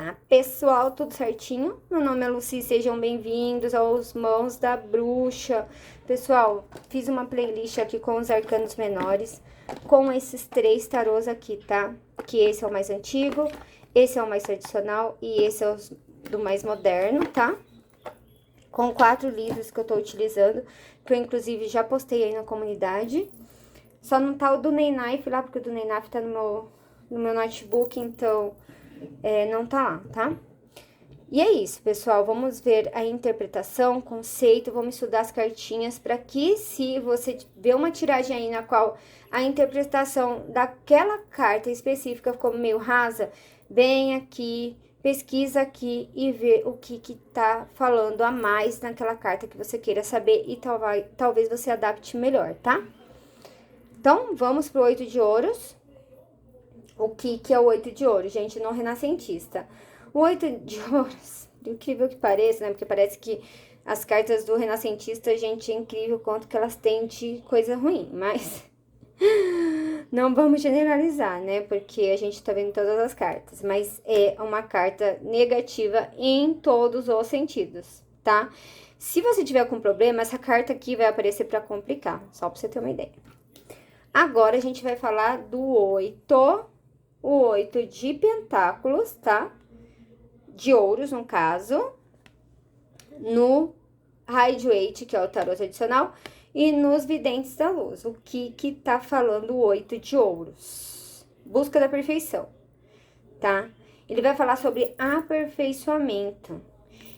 Olá, pessoal, tudo certinho? Meu nome é Lucy, sejam bem-vindos aos Mãos da Bruxa. Pessoal, fiz uma playlist aqui com os arcanos menores, com esses 3 tarôs aqui, tá? Que esse é o mais antigo, esse é o mais tradicional e esse é o do mais moderno, tá? Com 4 livros que eu tô utilizando, que eu inclusive já postei aí na comunidade. Só não tá o do Ney Knife lá, porque o do Ney Knife tá no meu notebook, então não tá lá, tá? E é isso, pessoal. Vamos ver a interpretação, conceito, vamos estudar as cartinhas para que, se você vê uma tiragem aí na qual a interpretação daquela carta específica ficou meio rasa, vem aqui, pesquisa aqui e vê o que tá falando a mais naquela carta que você queira saber e talvez você adapte melhor, tá? Então, vamos pro 8 de ouros. O que é o 8 de ouros, gente, no renascentista? O 8 de ouros, incrível que pareça, né? Porque parece que as cartas do renascentista, gente, é incrível o quanto que elas têm de coisa ruim, mas não vamos generalizar, né? Porque a gente tá vendo todas as cartas, mas é uma carta negativa em todos os sentidos, tá? Se você tiver com problema, essa carta aqui vai aparecer para complicar, só pra você ter uma ideia. Agora, a gente vai falar do 8, o 8 de pentáculos, tá? De ouros, no caso, no Rider-Waite, que é o tarô tradicional, e nos Videntes da Luz. O que tá falando o 8 de ouros? Busca da perfeição, tá? Ele vai falar sobre aperfeiçoamento.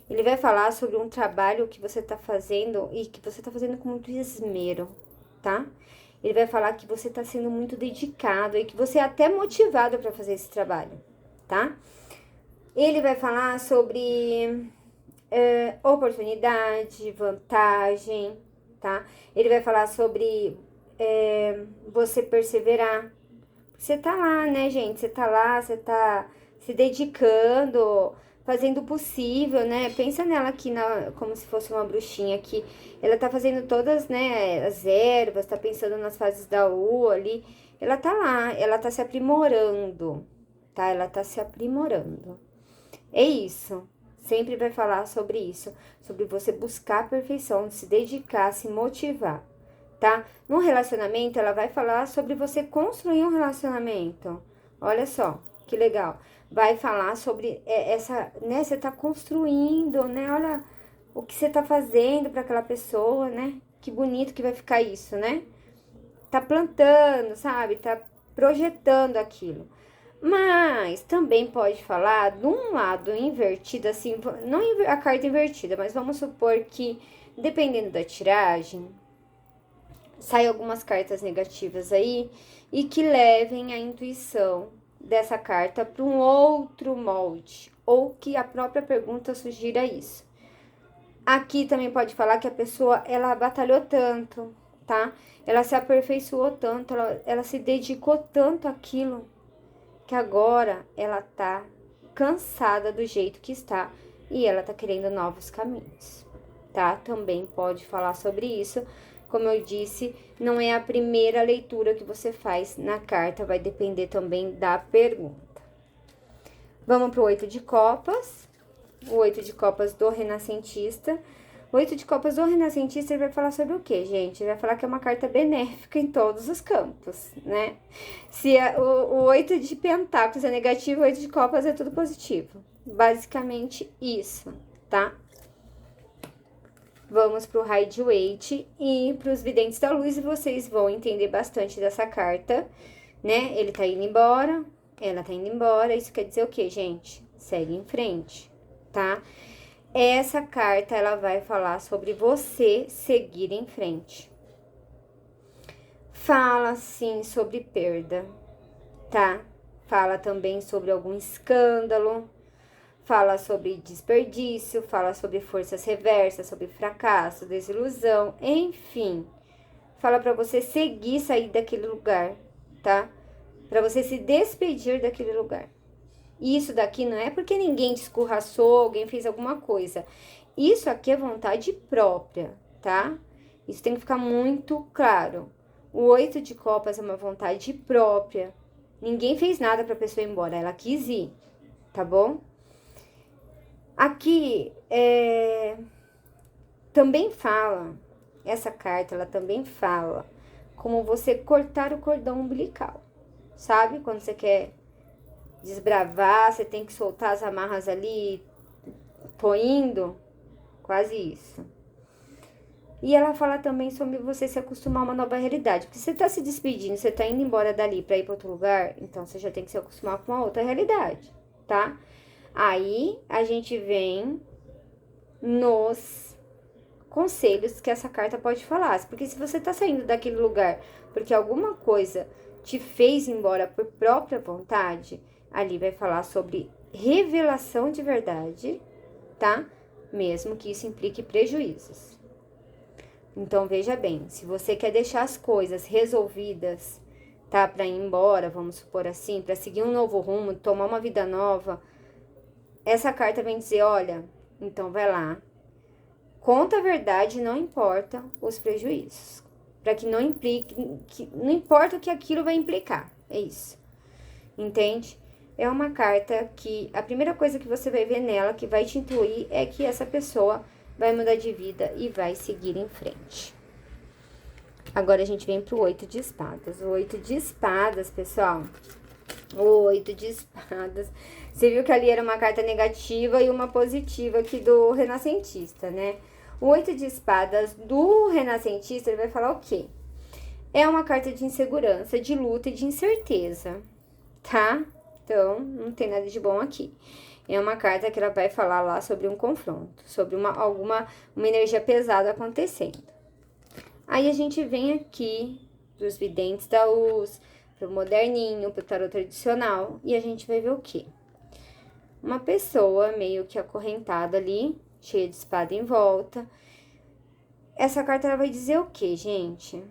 Ele vai falar sobre um trabalho que você tá fazendo e que você tá fazendo com muito esmero, tá? Ele vai falar que você tá sendo muito dedicado e que você é até motivado para fazer esse trabalho, tá? Ele vai falar sobre oportunidade, vantagem, tá? Ele vai falar sobre você perseverar. Você tá lá, né, gente? Você tá lá, você tá se dedicando, fazendo o possível, né? Pensa nela aqui como se fosse uma bruxinha aqui. Ela tá fazendo todas, né, as ervas, tá pensando nas fases da lua ali. Ela tá lá, ela tá se aprimorando, tá? Ela tá se aprimorando. É isso. Sempre vai falar sobre isso, sobre você buscar a perfeição, se dedicar, se motivar, tá? No relacionamento, ela vai falar sobre você construir um relacionamento. Olha só, que legal. Vai falar sobre essa, né? Você tá construindo, né? Olha o que você tá fazendo para aquela pessoa, né? Que bonito que vai ficar isso, né? Tá plantando, sabe? Tá projetando aquilo. Mas também pode falar de um lado invertido, assim, não a carta invertida, mas vamos supor que, dependendo da tiragem, sai algumas cartas negativas aí e que levem a intuição dessa carta para um outro molde, ou que a própria pergunta sugira isso. Aqui também pode falar que a pessoa, ela batalhou tanto, tá? Ela se aperfeiçoou tanto, ela se dedicou tanto àquilo, que agora ela tá cansada do jeito que está e ela tá querendo novos caminhos, tá? Também pode falar sobre isso. Como eu disse, não é a primeira leitura que você faz na carta, vai depender também da pergunta. Vamos pro 8 de copas, o 8 de copas do renascentista. O 8 de copas do renascentista, ele vai falar sobre o quê, gente? Ele vai falar que é uma carta benéfica em todos os campos, né? Se o 8 de pentáculos é negativo, o 8 de copas é tudo positivo. Basicamente isso, tá? Vamos pro Rider-Waite e pros Videntes da Luz, e vocês vão entender bastante dessa carta, né? Ele tá indo embora, ela tá indo embora, isso quer dizer o quê, gente? Segue em frente, tá? Essa carta, ela vai falar sobre você seguir em frente. Fala, sim, sobre perda, tá? Fala também sobre algum escândalo, fala sobre desperdício, fala sobre forças reversas, sobre fracasso, desilusão, enfim. Fala pra você seguir, sair daquele lugar, tá? Pra você se despedir daquele lugar. Isso daqui não é porque ninguém te escorraçou, alguém fez alguma coisa. Isso aqui é vontade própria, tá? Isso tem que ficar muito claro. O 8 de copas é uma vontade própria. Ninguém fez nada pra pessoa ir embora, ela quis ir, tá bom? Aqui, também fala, essa carta, ela também fala como você cortar o cordão umbilical. Sabe? Quando você quer desbravar, você tem que soltar as amarras ali, tô indo, quase isso. E ela fala também sobre você se acostumar a uma nova realidade. Porque você tá se despedindo, você tá indo embora dali pra ir pra outro lugar, então você já tem que se acostumar com uma outra realidade, tá? Aí a gente vem nos conselhos que essa carta pode falar. Porque se você tá saindo daquele lugar porque alguma coisa te fez ir embora por própria vontade, ali vai falar sobre revelação de verdade, tá? Mesmo que isso implique prejuízos. Então, veja bem, se você quer deixar as coisas resolvidas, tá? Pra ir embora, vamos supor assim, pra seguir um novo rumo, tomar uma vida nova, essa carta vem dizer, olha, então vai lá, conta a verdade, não importa os prejuízos. Para que não implique, não importa o que aquilo vai implicar. É isso. Entende? É uma carta que a primeira coisa que você vai ver nela, que vai te intuir, é que essa pessoa vai mudar de vida e vai seguir em frente. Agora a gente vem pro 8 de espadas. O 8 de espadas, pessoal. O 8 de espadas. Você viu que ali era uma carta negativa e uma positiva aqui do renascentista, né? O 8 de espadas do renascentista, ele vai falar o quê? É uma carta de insegurança, de luta e de incerteza, tá? Então, não tem nada de bom aqui. É uma carta que ela vai falar lá sobre um confronto, sobre uma energia pesada acontecendo. Aí a gente vem aqui dos videntes da luz, pro moderninho, pro tarot tradicional, e a gente vai ver o quê? Uma pessoa meio que acorrentada ali, cheia de espada em volta. Essa carta ela vai dizer o quê, gente?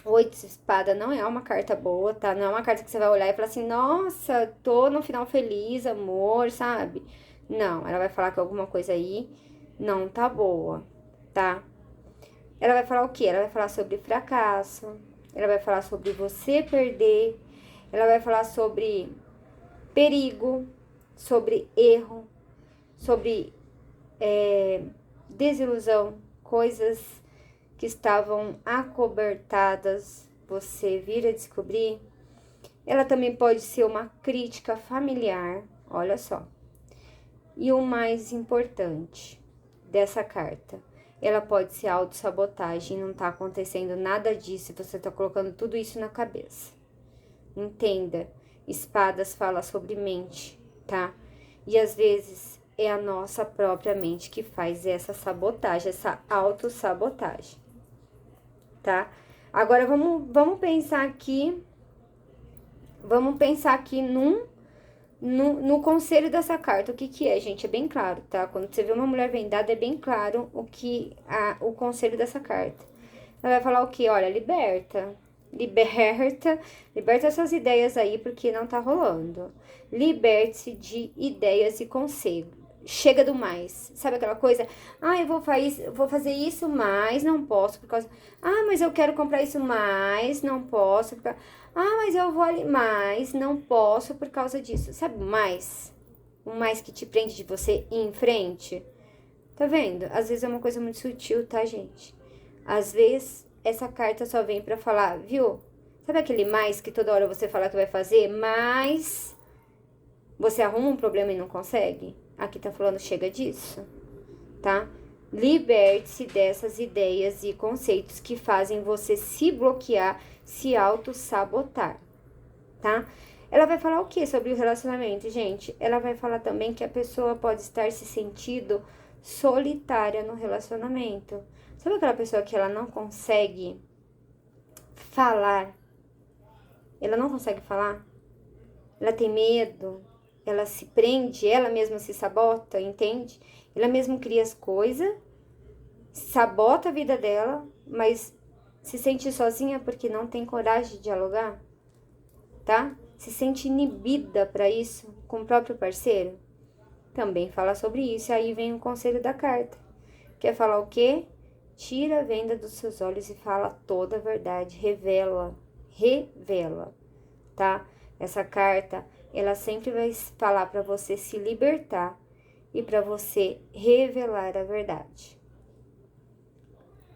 O 8 de espada não é uma carta boa, tá? Não é uma carta que você vai olhar e falar assim, nossa, tô no final feliz, amor, sabe? Não, ela vai falar que alguma coisa aí não tá boa, tá? Ela vai falar o quê? Ela vai falar sobre fracasso, ela vai falar sobre você perder, ela vai falar sobre perigo, sobre erro, sobre desilusão, coisas que estavam acobertadas, você vir a descobrir. Ela também pode ser uma crítica familiar, olha só. E o mais importante dessa carta, ela pode ser autossabotagem, não tá acontecendo nada disso, você tá colocando tudo isso na cabeça. Entenda, espadas fala sobre mente, tá? E às vezes é a nossa própria mente que faz essa sabotagem, essa autossabotagem, tá? Agora vamos pensar aqui, no conselho dessa carta. O que que é, gente? É bem claro, tá? Quando você vê uma mulher vendada, é bem claro o conselho dessa carta. Ela vai falar o quê? Olha, liberta essas ideias aí, porque não tá rolando. Liberte-se de ideias e conselhos. Chega do mais. Sabe aquela coisa? Ah, eu vou fazer isso, mas não posso por causa. Ah, mas eu quero comprar isso, mas não posso. Ah, mas eu vou ali, mas não posso por causa disso. Sabe o mais? O mais que te prende de você ir em frente? Tá vendo? Às vezes é uma coisa muito sutil, tá, gente? Às vezes essa carta só vem pra falar, viu? Sabe aquele mais que toda hora você fala que vai fazer, mas você arruma um problema e não consegue? Aqui tá falando, chega disso, tá? Liberte-se dessas ideias e conceitos que fazem você se bloquear, se auto-sabotar, tá? Ela vai falar o que sobre o relacionamento, gente? Ela vai falar também que a pessoa pode estar se sentindo solitária no relacionamento. Sabe aquela pessoa que ela não consegue falar? Ela não consegue falar? Ela tem medo, ela se prende, ela mesma se sabota, entende? Ela mesma cria as coisas, sabota a vida dela, mas se sente sozinha porque não tem coragem de dialogar, tá? Se sente inibida para isso com o próprio parceiro. Também fala sobre isso, aí vem o conselho da carta. Quer falar o quê? Tira a venda dos seus olhos e fala toda a verdade, revela, tá? Essa carta, ela sempre vai falar para você se libertar e para você revelar a verdade.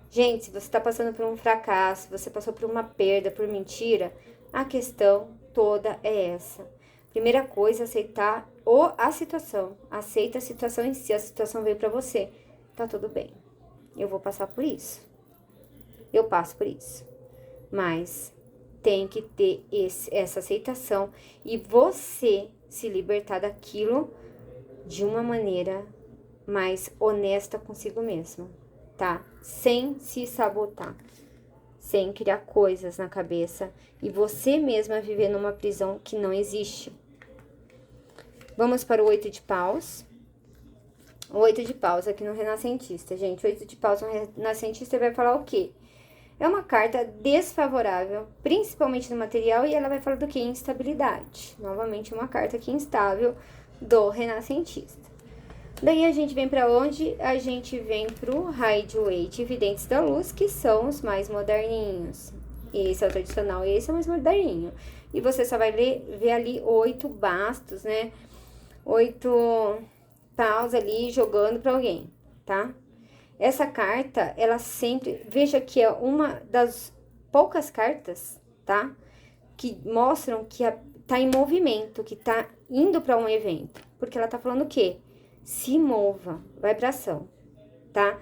Gente, se você está passando por um fracasso, você passou por uma perda, por mentira, a questão toda é essa. Primeira coisa, aceitar a situação. Aceita a situação em si, a situação veio para você. Tá tudo bem. Eu vou passar por isso. Eu passo por isso. Mas tem que ter essa aceitação e você se libertar daquilo de uma maneira mais honesta consigo mesma, tá? Sem se sabotar, sem criar coisas na cabeça e você mesma viver numa prisão que não existe. Vamos para o 8 de paus. O 8 de paus aqui no Renascentista, gente. O 8 de paus no Renascentista vai falar o quê? É uma carta desfavorável, principalmente no material, e ela vai falar do que? Instabilidade. Novamente, uma carta aqui instável do Renascentista. Daí, a gente vem para onde? A gente vem pro Rider-Waite e Videntes da Luz, que são os mais moderninhos. Esse é o tradicional, esse é o mais moderninho. E você só vai ver ali 8 bastos, né? 8 paus ali jogando para alguém, tá? Essa carta, ela sempre... Veja que é uma das poucas cartas, tá? Que mostram que tá em movimento, que tá indo para um evento. Porque ela tá falando o quê? Se mova, vai pra ação, tá?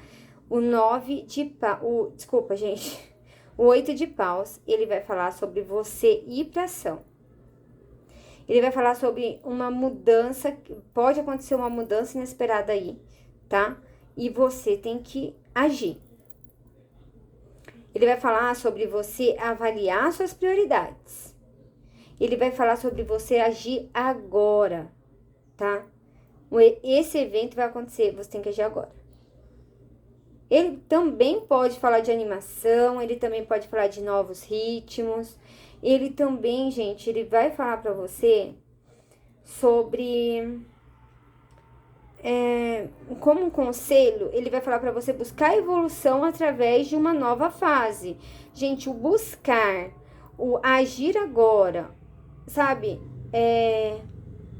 O 9 de paus... Desculpa, gente. O 8 de paus, ele vai falar sobre você ir pra ação. Ele vai falar sobre uma mudança... Pode acontecer uma mudança inesperada aí, tá? E você tem que agir. Ele vai falar sobre você avaliar suas prioridades. Ele vai falar sobre você agir agora, tá? Esse evento vai acontecer, você tem que agir agora. Ele também pode falar de animação, ele também pode falar de novos ritmos. Ele também, gente, ele vai falar pra você sobre... como um conselho, ele vai falar para você buscar evolução através de uma nova fase. Gente, o buscar, o agir agora, sabe?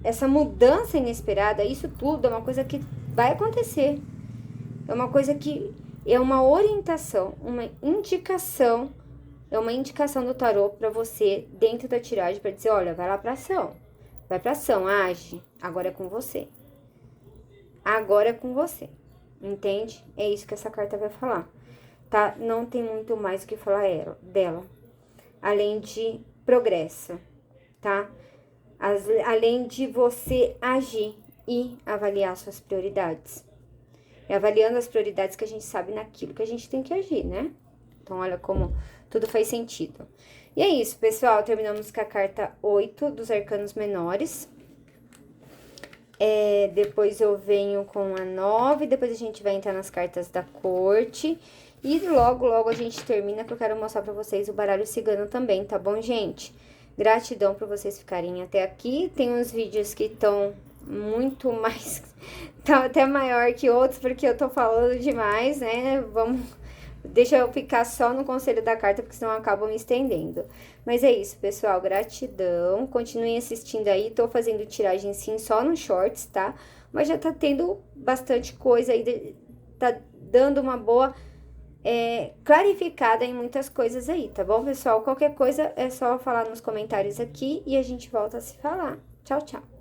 Essa mudança inesperada, isso tudo é uma coisa que vai acontecer. É uma coisa que é uma orientação, uma indicação, é uma indicação do tarô para você dentro da tiragem para dizer, olha, vai lá pra ação. Vai pra ação, age, agora é com você. Agora é com você, entende? É isso que essa carta vai falar, tá? Não tem muito mais o que falar dela, além de progresso, tá? Além de você agir e avaliar suas prioridades. É avaliando as prioridades que a gente sabe naquilo que a gente tem que agir, né? Então, olha como tudo faz sentido. E é isso, pessoal. Terminamos com a carta 8 dos arcanos menores. Depois eu venho com a 9, depois a gente vai entrar nas cartas da corte. E logo a gente termina, que eu quero mostrar pra vocês o baralho cigano também, tá bom, gente? Gratidão por vocês ficarem até aqui. Tem uns vídeos que estão muito mais... Tá até maior que outros, porque eu tô falando demais, né? Deixa eu ficar só no conselho da carta, porque senão eu acabo me estendendo. Mas é isso, pessoal. Gratidão. Continuem assistindo aí. Tô fazendo tiragem sim só no shorts, tá? Mas já tá tendo bastante coisa aí. Tá dando uma boa clarificada em muitas coisas aí, tá bom, pessoal? Qualquer coisa é só falar nos comentários aqui e a gente volta a se falar. Tchau, tchau.